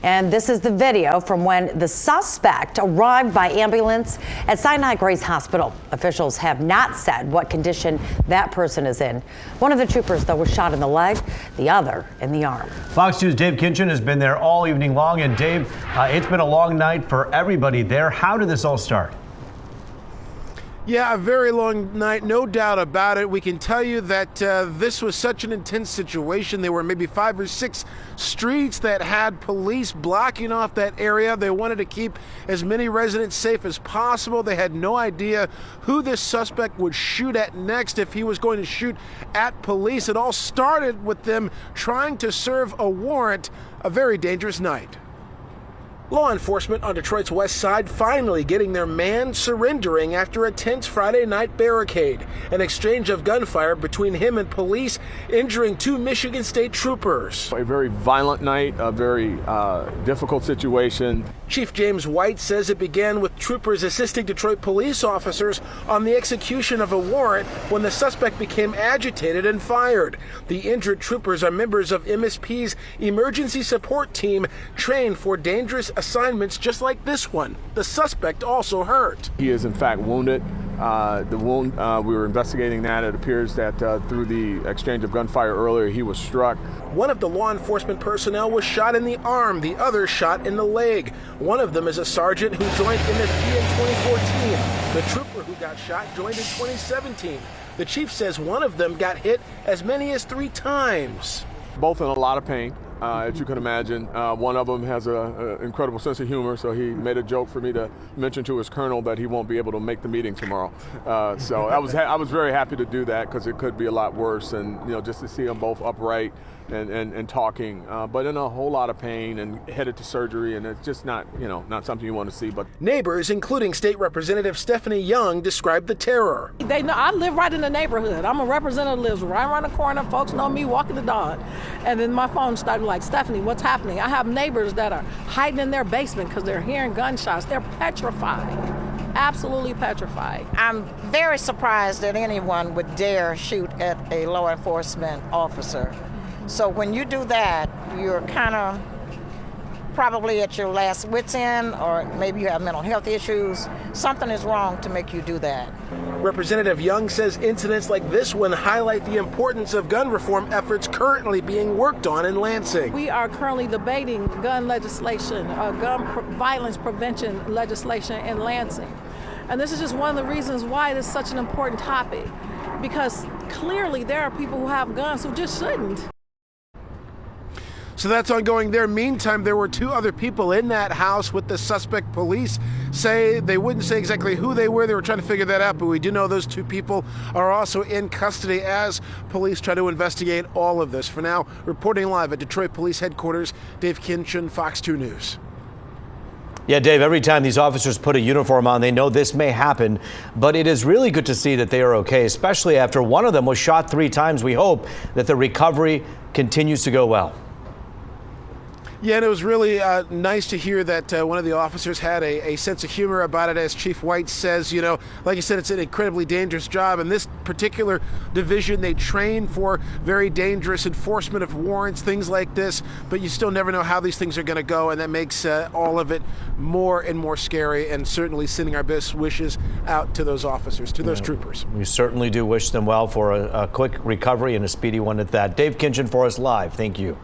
And this is the video from when the suspect arrived by ambulance at Sinai Grace Hospital. Officials have not said what condition that person is in. One of the troopers, though, was shot in the leg, the other in the arm. Fox 2's Dave Kinchin has been there all evening long. And Dave, it's been a long night for everybody there. How did this all start? Yeah, a very long night, no doubt about it. We can tell you that this was such an intense situation. There were maybe 5 or 6 streets that had police blocking off that area. They wanted to keep as many residents safe as possible. They had no idea who this suspect would shoot at next, if he was going to shoot at police. It all started with them trying to serve a warrant. A very dangerous night. Law enforcement on Detroit's west side finally getting their man surrendering after a tense Friday night barricade. An exchange of gunfire between him and police, injuring 2 Michigan State troopers. A very violent night, a very difficult situation. Chief James White says it began with troopers assisting Detroit police officers on the execution of a warrant when the suspect became agitated and fired. The injured troopers are members of MSP's emergency support team trained for dangerous assignments just like this one. The suspect also hurt. He is in fact wounded. The wound, we were investigating that. It appears that through the exchange of gunfire earlier, he was struck. One of the law enforcement personnel was shot in the arm, the other shot in the leg. One of them is a sergeant who joined MSP in 2014. The trooper who got shot joined in 2017. The chief says one of them got hit as many as 3 times. Both in a lot of pain. As you can imagine, one of them has an incredible sense of humor, so he made a joke for me to mention to his colonel that he won't be able to make the meeting tomorrow. So I was very happy to do that, because it could be a lot worse, and just to see them both upright and talking, but in a whole lot of pain and headed to surgery, and it's just not not something you want to see. But neighbors, including State Representative Stephanie Young, described the terror. They know I live right in the neighborhood. I'm a representative, lives right around the corner. Folks know me walking the dog, and then my phone started like, Stephanie, what's happening? I have neighbors that are hiding in their basement because they're hearing gunshots. They're petrified. Absolutely petrified. I'm very surprised that anyone would dare shoot at a law enforcement officer. So when you do that, you're kind of probably at your last wit's end, or maybe you have mental health issues. Something is wrong to make you do that. Representative Young says incidents like this one highlight the importance of gun reform efforts currently being worked on in Lansing. We are currently debating gun legislation, violence prevention legislation in Lansing. And this is just one of the reasons why it is such an important topic, because clearly there are people who have guns who just shouldn't. So that's ongoing there. Meantime, there were 2 other people in that house with the suspect. Police say they wouldn't say exactly who they were. They were trying to figure that out, but we do know those 2 people are also in custody as police try to investigate all of this. For now, reporting live at Detroit Police Headquarters, Dave Kinchin, Fox 2 News. Yeah, Dave, every time these officers put a uniform on, they know this may happen, but it is really good to see that they are okay, especially after one of them was shot 3 times. We hope that the recovery continues to go well. Yeah, and it was really nice to hear that one of the officers had a sense of humor about it. As Chief White says, like you said, it's an incredibly dangerous job. In this particular division, they train for very dangerous enforcement of warrants, things like this, but you still never know how these things are going to go, and that makes all of it more and more scary, and certainly sending our best wishes out to those officers, to those troopers. We certainly do wish them well for a quick recovery and a speedy one at that. Dave Kinchin for us live. Thank you.